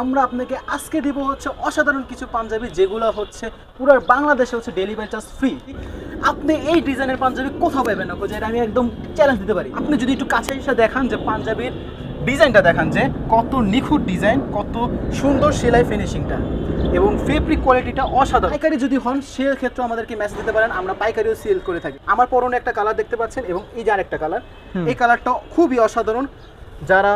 আমরা আপনাকে আজকে দিব হচ্ছে অসাধারণ কিছু পাঞ্জাবি, যেগুলো হচ্ছে পুরো বাংলাদেশে হচ্ছে ডেলিভারি চার্জ ফ্রি। আপনি এই ডিজাইনের পাঞ্জাবি কোথাও পাবেন না, যেটা আমি একদম চ্যালেঞ্জ দিতে পারি। আপনি যদি একটু কাছে এসে দেখান যে পাঞ্জাবির ডিজাইনটা দেখান, যে কত নিখুঁত ডিজাইন, কত সুন্দর সেলাই ফিনিশিংটা এবং ফেব্রিক কোয়ালিটিটা অসাধারণ। পাইকারি যদি হন সেক্ষেত্রে আমাদেরকে মেসেজ দিতে পারেন, আমরা পাইকারিও সেল করে থাকি। আমার পরনে একটা কালার দেখতে পাচ্ছেন এবং এই যে আরেকটা কালার, এই কালারটা খুবই অসাধারণ। যারা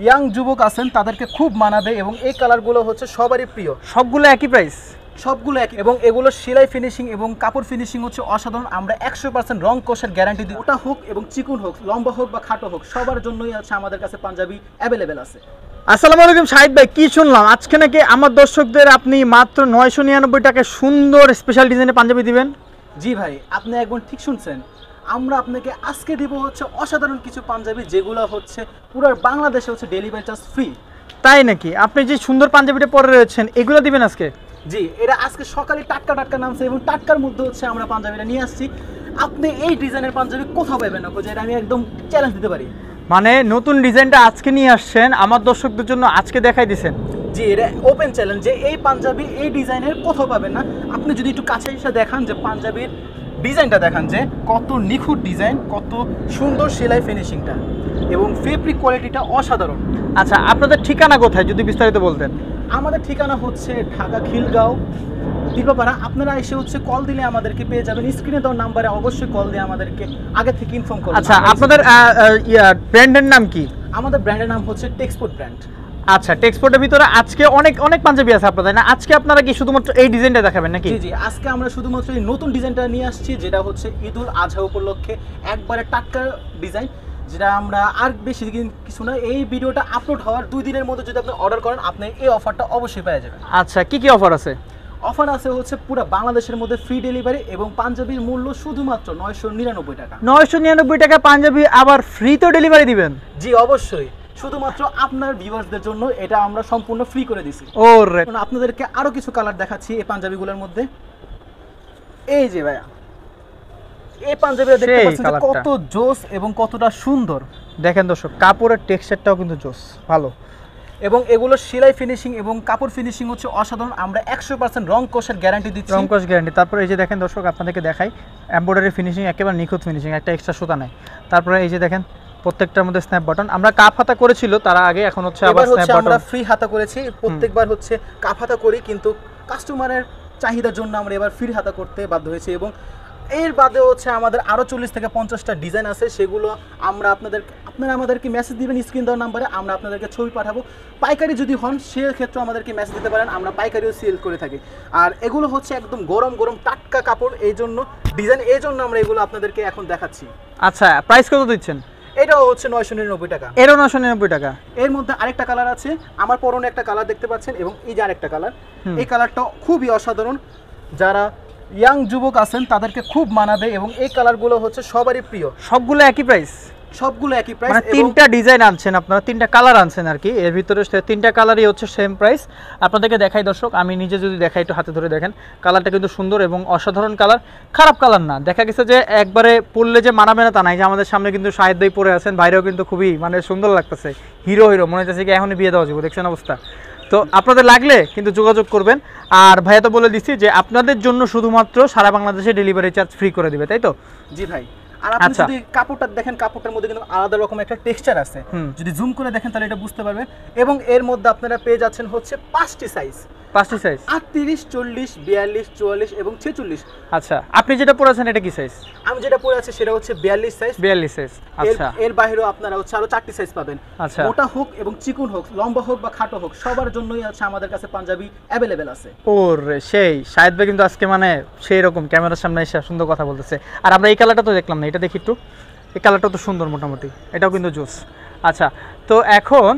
ইয়াং যুবক আছেন তাদেরকে খুব মানাবে এবং এই কালারগুলো হচ্ছে সবারই প্রিয়। সবগুলো একই প্রাইস? সবগুলো একই, এবং এগুলো সেলাই ফিনিশিং এবং কাপড় ফিনিশিং হচ্ছে অসাধারণ। আমরা 100% রং কোষের গ্যারান্টি দিই। ওটা হোক এবং চিকুন হোক, লম্বা হোক বা খাটো হোক, সবার জন্যই আছে আমাদের কাছে পাঞ্জাবি অ্যাভেলেবেল আছে। আসসালামু আলাইকুম শাহিদ ভাই, কি শুনলাম আজকে নাকি আমার দর্শকদের আপনি মাত্র 999 টাকায় সুন্দর স্পেশাল ডিজাইনের পাঞ্জাবি দিবেন? জি ভাই, আপনি একদম ঠিক শুনছেন। আমরা আপনাকে আজকে দিব হচ্ছে অসাধারণ কিছু পাঞ্জাবি, যেগুলো হচ্ছে পুরো বাংলাদেশে হচ্ছে ডেলিভারি চার্জ ফ্রি। তাই নাকি? আপনি যে সুন্দর পাঞ্জাবিটা পরে রয়েছেন এগুলো দিবেন আজকে? জি, এটা আজকে সকালে টাটকা টাটকা নামছে এবং টাটকার মধ্যে হচ্ছে আমরা পাঞ্জাবিটা নিয়ে আসছি। আপনি এই ডিজাইনের পাঞ্জাবি কোথাও পাবেন না, যেটা আমি একদম চ্যালেঞ্জ দিতে পারি। মানে নতুন ডিজাইনটা আজকে নিয়ে আসছেন, আমার দর্শকদের জন্য আজকে দেখাই দিয়েছেন? জি, এটা ওপেন চ্যালেঞ্জ যে এই পাঞ্জাবি এই ডিজাইনের কোথাও পাবেন না। আপনি যদি একটু কাছে এসে দেখান যে পাঞ্জাবির ডিজাইনটা দেখান, যে কত নিখুঁত ডিজাইন, কত সুন্দর সেলাই ফিনিশিংটা এবং ফেব্রিক কোয়ালিটিটা অসাধারণ। আচ্ছা, আপনাদের ঠিকানা কোথায় যদি বিস্তারিত বলতেন? আমাদের ঠিকানা হচ্ছে ঢাকা খিলগাঁও দীপাপাড়া। আপনারা এসে হচ্ছে কল দিলে আমাদেরকে পেয়ে যাবেন। স্ক্রিনে দেওয়া নাম্বারে অবশ্যই কল দিয়ে আমাদেরকে আগে থেকে ইনফর্ম করবেন। আচ্ছা, আপনাদের ব্র্যান্ডের নাম কি? আমাদের ব্র্যান্ডের নাম হচ্ছে টেক্সপোর্ট ব্র্যান্ড। আচ্ছা, টেক্সপোর্টের ভিতরে আজকে অনেক অনেক পাঞ্জাবি আছে আপনাদের, না? আজকে আপনারা কি শুধুমাত্র এই ডিজাইনটা দেখাবেন নাকি? জি জি, আজকে আমরা শুধুমাত্র এই নতুন ডিজাইনটা নিয়ে আসছি, যেটা হচ্ছে ঈদুল আজহা উপলক্ষে একবারে টাটকা ডিজাইন, যেটা আমরা আর বেশি দিন কিছু না, এই ভিডিওটা আপলোড হওয়ার 2 দিনের মধ্যে যদি আপনি অর্ডার করেন, আপনি এই অফারটা অবশ্যই পেয়ে যাবেন। আচ্ছা, কি কি অফার আছে? অফার আছে হচ্ছে পুরো বাংলাদেশের মধ্যে ফ্রি ডেলিভারি এবং পাঞ্জাবির মূল্য শুধুমাত্র 999 টাকা। 999 টাকা পাঞ্জাবি আবার ফ্রিতে ডেলিভারি দিবেন? জি অবশ্যই, শুধুমাত্র আপনার ভিউয়ার্সদের জন্য এটা আমরা সম্পূর্ণ ফ্রি করে দিছি। ওরে, আপনাদেরকে আরো কিছু কালার দেখাচ্ছি এই পাঞ্জাবিগুলোর মধ্যে। এই যে ভাইয়া, এই পাঞ্জাবিটা দেখতে পাচ্ছেন যে কত জোস এবং কতটা সুন্দর। দেখেন দর্শক, কাপড়ের টেক্সচারটাও কিন্তু জোস, ভালো, এবং এগুলো সেলাই ফিনিশিং এবং কাপড় ফিনিশিং হচ্ছে অসাধারণ। আমরা 100% রং কোষের গ্যারান্টি দিচ্ছি। রং কোষ গ্যারান্টি। তারপরে এই যে দেখেন দর্শক, আপনাদেরকে দেখাই, এমব্রয়ডারি ফিনিশিং একেবারে নিখুঁত ফিনিশিং, একটা এক্সট্রা সুতা নাই। তারপরে এই যে দেখেন প্রত্যেকটার মধ্যে স্ন্যাপ বাটন। আমরা কাপ হাতা করেছিল তার আগে, এখন হচ্ছে আবার স্ন্যাপ বাটন। আমরা ফ্রি হাতা করেছি, প্রত্যেকবার হচ্ছে কাপ হাতা করি, কিন্তু কাস্টমারের চাহিদার জন্য আমরা এবার ফ্রি হাতা করতে বাধ্য হয়েছি। এবং এর বাদে হচ্ছে আমাদের আরও 40 থেকে 50টা ডিজাইন আছে, সেগুলো আপনারা আমাদেরকে মেসেজ দিবেন স্ক্রিন দেওয়ার নাম্বারে, আমরা আপনাদেরকে ছবি পাঠাবো। পাইকারি যদি হন সেক্ষেত্রে আমাদেরকে মেসেজ দিতে পারেন, আমরা পাইকারিও সেল করে থাকি। আর এগুলো হচ্ছে একদম গরম গরম টাটকা কাপড়, এই জন্য ডিজাইন, এই জন্য আমরা এগুলো আপনাদেরকে এখন দেখাচ্ছি। আচ্ছা, প্রাইস কত দিচ্ছেন? এটাও হচ্ছে 999 টাকা। এরও 999 টাকা। এর মধ্যে আরেকটা কালার আছে, আমার পরনে একটা কালার দেখতে পাচ্ছেন এবং এই যে আরেকটা কালার, এই কালারটা খুবই অসাধারণ। যারা ইয়াং যুবক আছেন তাদেরকে খুব মানাবে এবং এই কালারগুলো হচ্ছে সবারই প্রিয়। সবগুলো একই প্রাইস? সবগুলো একই প্রাইস। মানে 3টা ডিজাইন আনছেন আপনারা, 3টা কালার আনছেন আর কি, এর ভিতরে 3টা কালারই হচ্ছে সেম প্রাইস। আপনাদেরকে দেখাই দর্শক, আমি নিজে যদি দেখাই, একটু হাতে ধরে দেখেন, কালারটা কিন্তু সুন্দর এবং অসাধারণ কালার, খারাপ কালার না। দেখা গেছে যে একবারে পরলে যে মানাবে না তা নাই, যে আমাদের সামনে কিন্তু শাহিদ ভাই পরে আছেন, বাইরেও কিন্তু খুবই মানে সুন্দর লাগতেছে, হিরো মনে হচ্ছে কি এখনই বিয়ে দেওয়া যাবে, দেখছেন অবস্থা। তো আপনাদের লাগলে কিন্তু যোগাযোগ করবেন। আর ভাইয়া তো বলে দিচ্ছি যে আপনাদের জন্য শুধুমাত্র সারা বাংলাদেশে ডেলিভারি চার্জ ফ্রি করে দিবে, তাই তো? জি ভাই। আর আপনি যদি কাপড়টা দেখেন, কাপড়টার মধ্যে কিন্তু আলাদা রকম একটা টেক্সচার আছে, যদি জুম করে দেখেন তাহলে এটা বুঝতে পারবেন। এবং এর মধ্যে আপনারা পেয়ে যাচ্ছেন হচ্ছে 5টি সাইজ, 5টি সাইজ, 38, 40, 42, 44 এবং 46। আচ্ছা, আপনি যেটা পরে আছেন এটা কি সাইজ? আমি যেটা পরে আছি সেটা হচ্ছে 42 সাইজ। 42 সাইজ। আচ্ছা, এর বাইরেও আপনারা হচ্ছে আরো 4টি সাইজ পাবেন। আচ্ছা, মোটা হোক এবং চিকুন হোক, লম্বা হোক বা খাটো হোক, সবার জন্যই আছে আমাদের কাছে পাঞ্জাবি অ্যাভেলেবেল আছে। ওরে সেই শাহিদ ভাই কিন্তু আজকে মানে সেই রকম ক্যামেরার সামনে এসে সুন্দর কথা বলতেছে। আর আমরা এই কালারটা তো দেখলাম না, এটা দেখি একটু, এই কালারটা তো সুন্দর মোটামুটি, এটাও কিন্তু জোস। আচ্ছা, তো এখন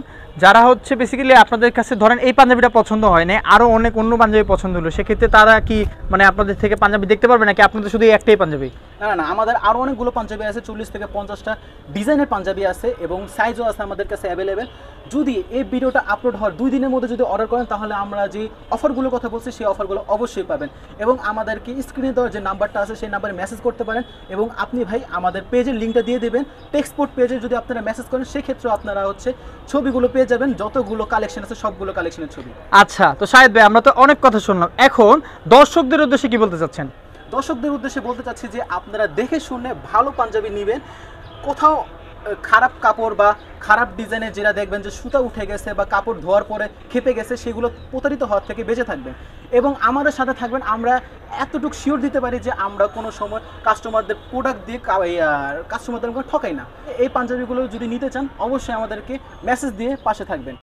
যারা হচ্ছে বেসিক্যালি আপনাদের কাছে ধরেন এই পাঞ্জাবিটা পছন্দ হয় না, আরও অনেক অন্য পাঞ্জাবি পছন্দ হলো, সেক্ষেত্রে তারা কি মানে আপনাদের থেকে পাঞ্জাবি দেখতে পারবে নাকি আপনাদের শুধু একটাই পাঞ্জাবি? না না, আমাদের আরও অনেকগুলো পাঞ্জাবি আছে, 40 থেকে 50টা ডিজাইনের পাঞ্জাবি আছে এবং সাইজও আছে আমাদের কাছে অ্যাভেলেবেল। যদি এই ভিডিওটা আপলোড হওয়ার 2 দিনের মধ্যে যদি অর্ডার করেন, তাহলে আমরা যে অফারগুলোর কথা বলছি সেই অফারগুলো অবশ্যই পাবেন। এবং আমাদেরকে স্ক্রিনে দেওয়ার যে নাম্বারটা আছে সেই নাম্বারে মেসেজ করতে পারেন। এবং আপনি ভাই আমাদের পেজের লিঙ্কটা দিয়ে দেবেন, টেক্সপোর্ট পেজে যদি আপনারা মেসেজ করেন সেক্ষেত্রেও আপনারা হচ্ছে ছবিগুলো পেয়ে পেয়ে যাবেন যতগুলো কালেকশন আছে সবগুলো কালেকশনের ছবি। আচ্ছা, তো শাহেদ ভাই আমরা তো অনেক কথা শুনলাম, এখন দর্শকদের উদ্দেশ্যে কি বলতে চাচ্ছেন? দর্শকদের উদ্দেশ্যে বলতে চাচ্ছি যে আপনারা দেখে শুনে ভালো পাঞ্জাবি নেবেন। কোথাও খারাপ কাপড় বা খারাপ ডিজাইনের যেটা দেখবেন যে সুতা উঠে গেছে বা কাপড় ধোয়ার পরে খেপে গেছে, সেগুলো প্রতারিত হওয়ার থেকে বেঁচে থাকবেন এবং আমাদের সাথে থাকবেন। আমরা এতটুকু শিওর দিতে পারি যে আমরা কোনো সময় কাস্টমারদের প্রোডাক্ট দিয়ে কাস্টমারদের ঠকাই না। এই পাঞ্জাবিগুলো যদি নিতে চান অবশ্যই আমাদেরকে মেসেজ দিয়ে পাশে থাকবেন।